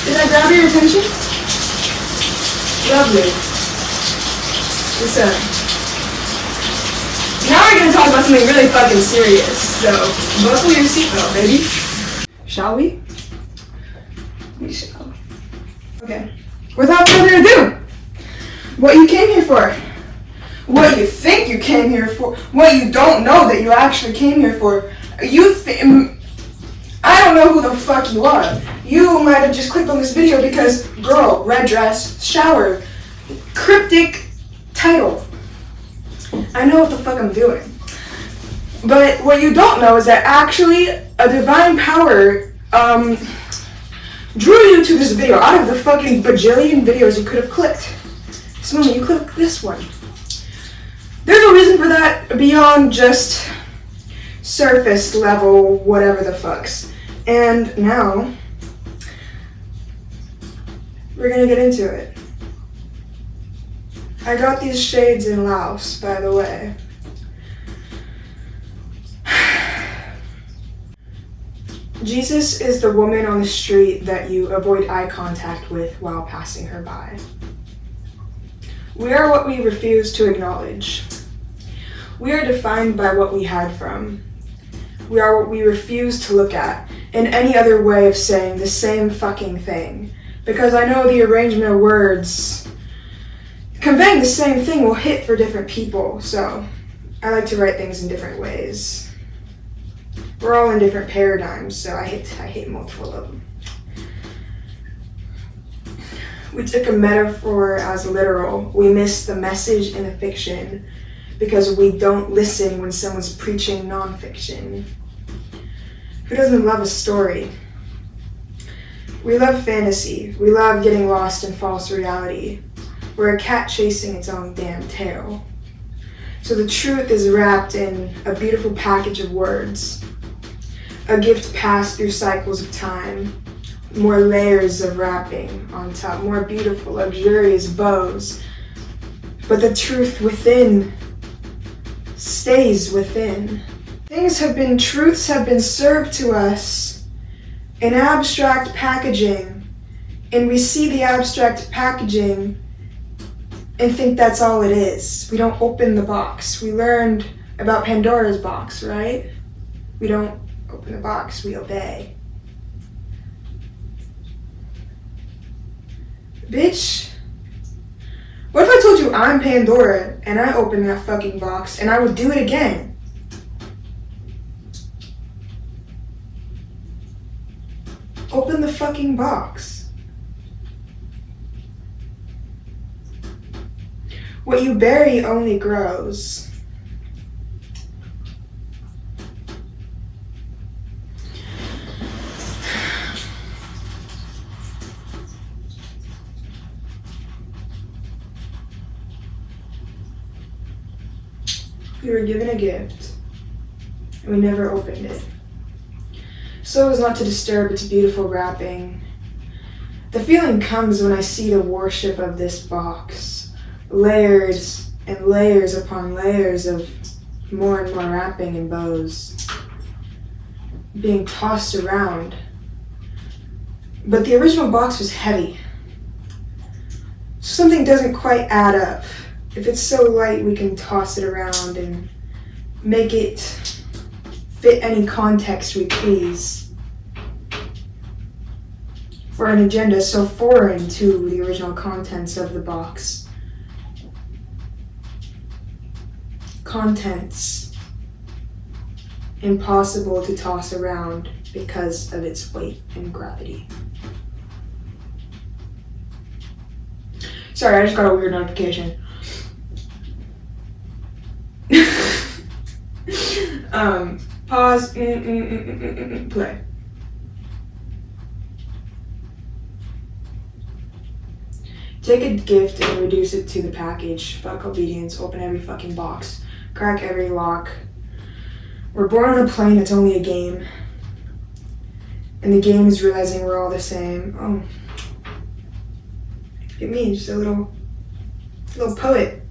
Did I grab your attention? Lovely. Listen. Now we're gonna talk about something really fucking serious. So, buckle your seatbelt, baby. Shall we? We shall. Okay. Without further ado, what you came here for. What you think you came here for. What you don't know that you actually came here for. I don't know who the fuck you are. You might have just clicked on this video because girl, red dress, shower, cryptic title. I know what the fuck I'm doing. But what you don't know is that actually a divine power drew you to this video out of the fucking bajillion videos you could have clicked. This moment you clicked this one. There's a reason for that beyond just surface level whatever the fucks. And now we're gonna get into it. I got these shades in Laos, by the way. Jesus is the woman on the street that you avoid eye contact with while passing her by. We are what we refuse to acknowledge. We are defined by what we hide from. We are what we refuse to look at, in any other way of saying the same fucking thing. Because I know the arrangement of words conveying the same thing will hit for different people, so I like to write things in different ways. We're all in different paradigms, so I hit multiple of them. We took a metaphor as literal. We missed the message in the fiction because we don't listen when someone's preaching nonfiction. Who doesn't love a story? We love fantasy. We love getting lost in false reality. We're a cat chasing its own damn tail. So the truth is wrapped in a beautiful package of words. A gift passed through cycles of time. More layers of wrapping on top. More beautiful, luxurious bows. But the truth within stays within. Truths have been served to us in abstract packaging. And we see the abstract packaging and think that's all it is. We don't open the box. We learned about Pandora's box, right? We don't open the box, we obey. Bitch, what if I told you I'm Pandora and I opened that fucking box and I would do it again? Open the fucking box. What you bury only grows. We were given a gift, and we never opened it. So as not to disturb its beautiful wrapping. The feeling comes when I see the worship of this box. Layers and layers upon layers of more and more wrapping and bows being tossed around. But the original box was heavy. Something doesn't quite add up. If it's so light, we can toss it around and make it fit any context we please. For an agenda so foreign to the original contents of the box. Contents impossible to toss around because of its weight and gravity. Sorry, I just got a weird notification. Pause, play. Take a gift and reduce it to the package. Fuck obedience, open every fucking box. Crack every lock. We're born on a plane that's only a game. And the game is realizing we're all the same. Oh. Look at me, just a little poet.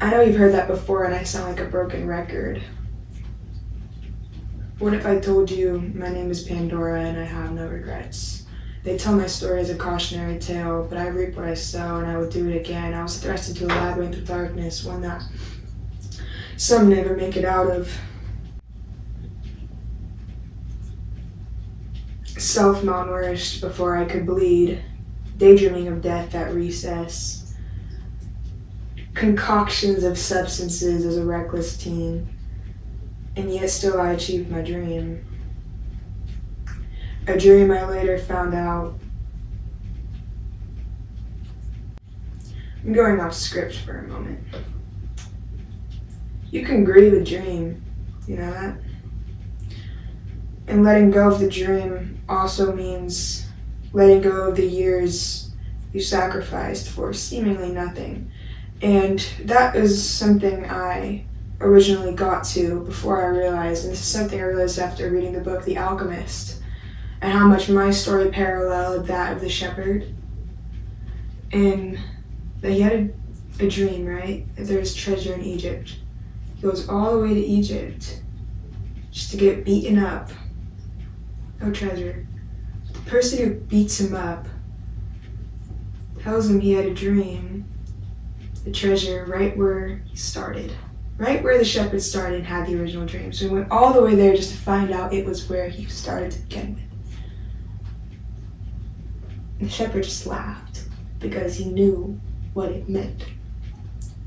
I know you've heard that before and I sound like a broken record. What if I told you my name is Pandora and I have no regrets? They tell my story as a cautionary tale, but I reap what I sow and I would do it again. I was thrust into a labyrinth of darkness, one that some never make it out of. Self-malnourished before I could bleed, daydreaming of death at recess, concoctions of substances as a reckless teen, and yet still I achieved my dream. A dream I later found out. I'm going off script for a moment. You can grieve a dream, you know that? And letting go of the dream also means letting go of the years you sacrificed for seemingly nothing. And that is something I originally got to before I realized, and this is something I realized after reading the book The Alchemist, and how much my story paralleled that of the shepherd. And that he had a dream, right? That there's treasure in Egypt. He goes all the way to Egypt just to get beaten up. No treasure. The person who beats him up tells him he had a dream, the treasure right where he started. Right where the shepherd started and had the original dream. So he went all the way there just to find out it was where he started to begin with. And the shepherd just laughed because he knew what it meant.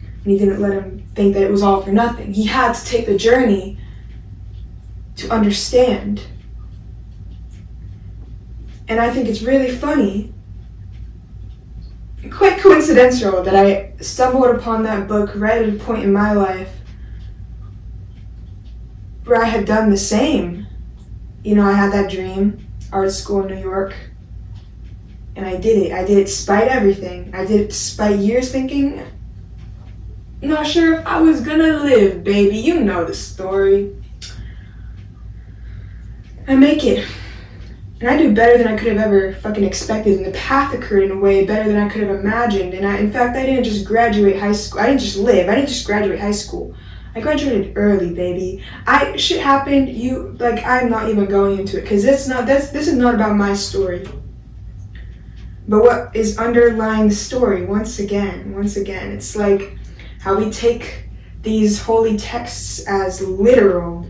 And he didn't let him think that it was all for nothing. He had to take the journey to understand. And I think it's really funny, quite coincidental, that I stumbled upon that book right at a point in my life where I had done the same. You know, I had that dream, art school in New York, and I did it. I did it despite everything. I did it despite years thinking, not sure if I was gonna live, baby. You know the story. I make it. And I do better than I could have ever fucking expected, and the path occurred in a way better than I could have imagined. And in fact, I didn't just graduate high school. I didn't just live. I didn't just graduate high school. I graduated early, baby. Shit happened. I'm not even going into it because this is not about my story. But what is underlying the story? Once again, it's like how we take these holy texts as literal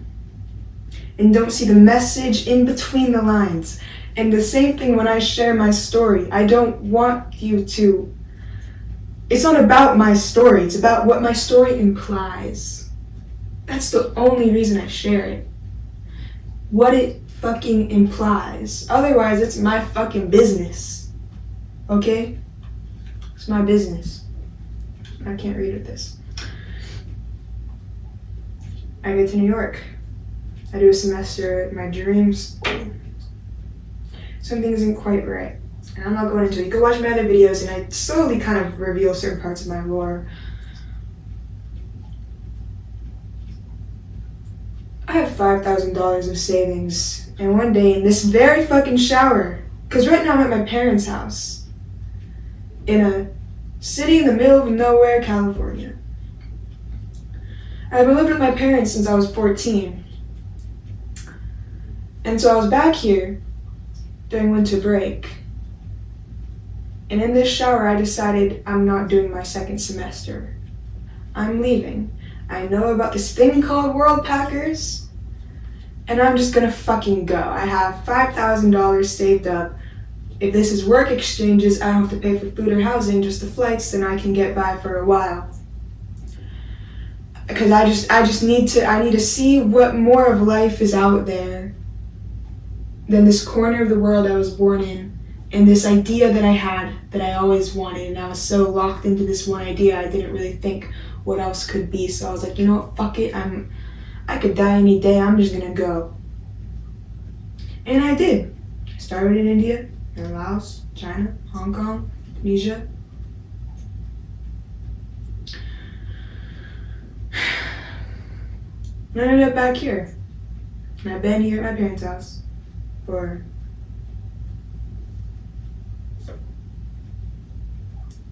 and don't see the message in between the lines. And the same thing when I share my story. I don't want you to... It's not about my story. It's about what my story implies. That's the only reason I share it. What it fucking implies. Otherwise, it's my fucking business. Okay? It's my business. I can't read with this. I get to New York. I do a semester at my dream school. Something isn't quite right. And I'm not going into it. You can watch my other videos and I slowly kind of reveal certain parts of my lore. I have $5,000 of savings. And one day in this very fucking shower, because right now I'm at my parents' house in a city in the middle of nowhere, California. I've been living with my parents since I was 14. And so I was back here during winter break. And in this shower, I decided I'm not doing my second semester. I'm leaving. I know about this thing called World Packers, and I'm just gonna fucking go. I have $5,000 saved up. If this is work exchanges, I don't have to pay for food or housing, just the flights, then I can get by for a while. Because I need to see what more of life is out there than this corner of the world I was born in, and this idea that I had that I always wanted, and I was so locked into this one idea I didn't really think what else could be. So I was like, you know what, fuck it, I could die any day, I'm just gonna go. And I did. I started in India, then Laos, China, Hong Kong, Indonesia. And I ended up back here. And I've been here at my parents' house for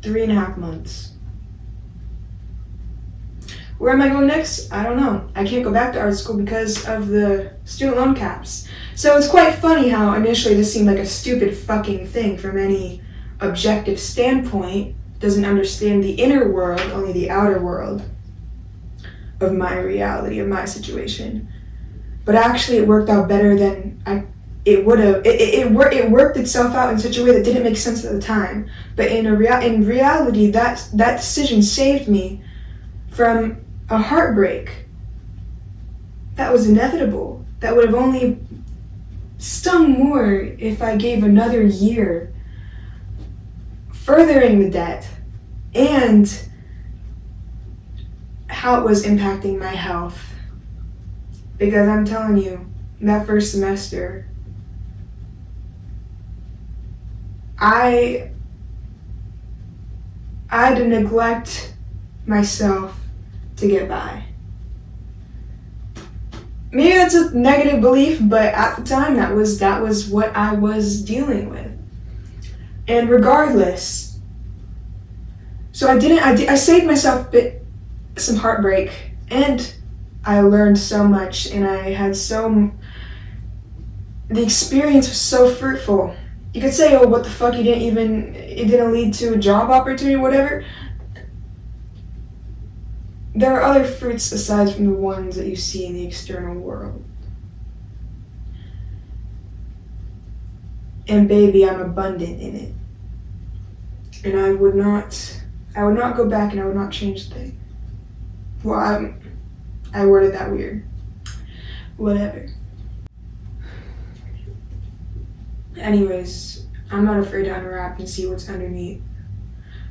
3.5 months. Where am I going next? I don't know. I can't go back to art school because of the student loan caps. So it's quite funny how initially this seemed like a stupid fucking thing from any objective standpoint. Doesn't understand the inner world, only the outer world of my reality, of my situation. But actually it worked out better than it would have. It worked itself out in such a way that didn't make sense at the time. But in reality, that decision saved me from a heartbreak that was inevitable. That would have only stung more if I gave another year, furthering the debt and how it was impacting my health. Because I'm telling you, that first semester, I had to neglect myself to get by. Maybe that's a negative belief, but at the time that was what I was dealing with. And regardless, so I saved myself some heartbreak, and I learned so much, and I had the experience was so fruitful. You could say, oh, what the fuck, it didn't lead to a job opportunity, whatever. There are other fruits aside from the ones that you see in the external world. And baby, I'm abundant in it. And I would not go back, and I would not change a thing. Well, I worded that weird. Whatever. Anyways, I'm not afraid to unwrap and see what's underneath.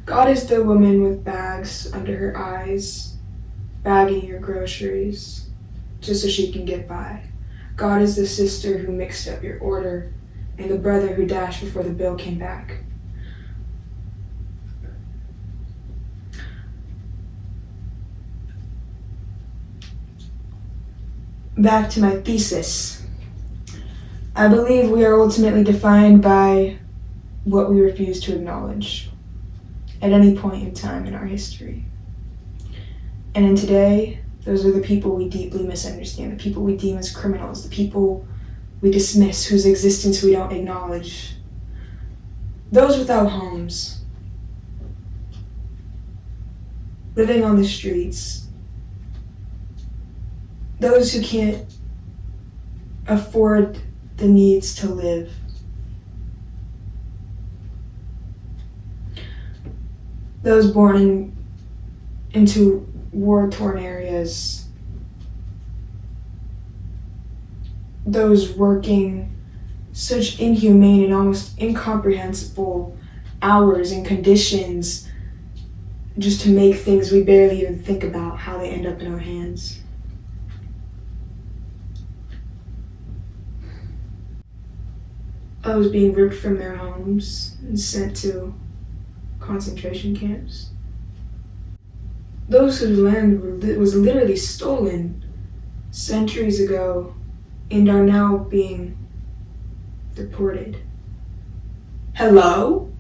God is the woman with bags under her eyes, bagging your groceries, just so she can get by. God is the sister who mixed up your order, and the brother who dashed before the bill came back. Back to my thesis. I believe we are ultimately defined by what we refuse to acknowledge at any point in time in our history. And in today, those are the people we deeply misunderstand, the people we deem as criminals, the people we dismiss, whose existence we don't acknowledge. Those without homes, living on the streets, those who can't afford the needs to live. Those born into war-torn areas. Those working such inhumane and almost incomprehensible hours and conditions just to make things we barely even think about how they end up in our hands. Those being ripped from their homes and sent to concentration camps. Those whose land was literally stolen centuries ago and are now being deported. Hello?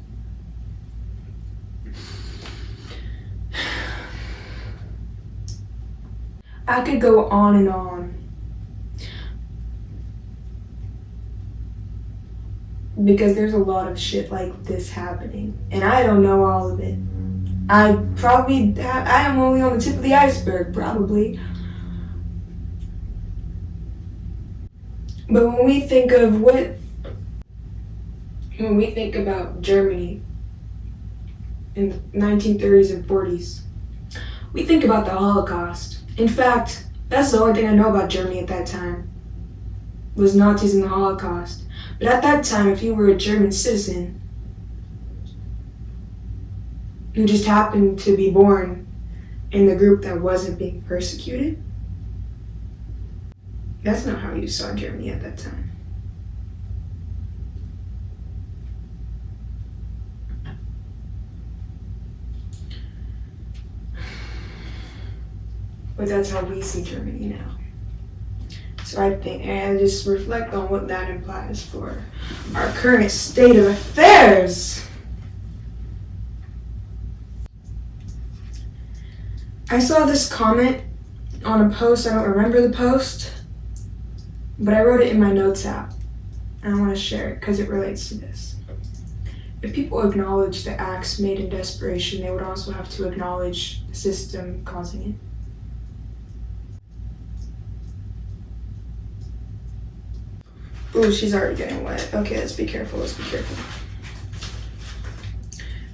I could go on and on. Because there's a lot of shit like this happening, and I don't know all of it. I am only on the tip of the iceberg, probably. But when we think about Germany in the 1930s and 40s, we think about the Holocaust. In fact, that's the only thing I know about Germany at that time, was Nazis and the Holocaust. But at that time, if you were a German citizen who just happened to be born in the group that wasn't being persecuted, that's not how you saw Germany at that time. But that's how we see Germany now. So I think, and just reflect on what that implies for our current state of affairs. I saw this comment on a post. I don't remember the post, but I wrote it in my notes app, and I want to share it because it relates to this. If people acknowledge the acts made in desperation, they would also have to acknowledge the system causing it. Ooh, she's already getting wet. Okay, let's be careful.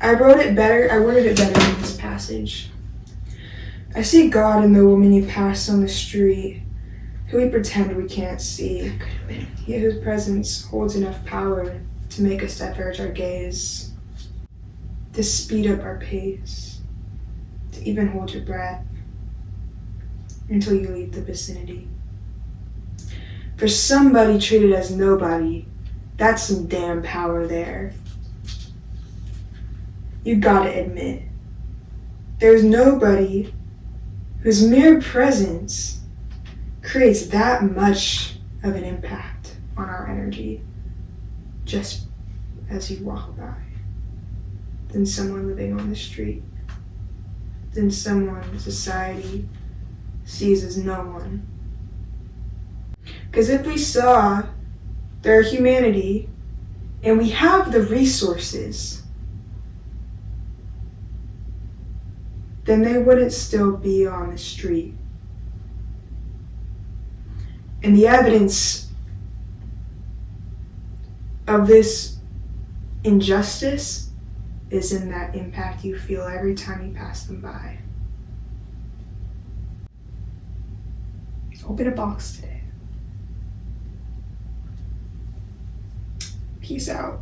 I worded it better in this passage. I see God in the woman you passed on the street, who we pretend we can't see, yet whose presence holds enough power to make us diverge our gaze, to speed up our pace, to even hold your breath until you leave the vicinity. For somebody treated as nobody, that's some damn power there. You gotta admit, there's nobody whose mere presence creates that much of an impact on our energy just as you walk by, than someone living on the street, than someone society sees as no one. Because if we saw their humanity and we have the resources, then they wouldn't still be on the street. And the evidence of this injustice is in that impact you feel every time you pass them by. Open a box today. Peace out.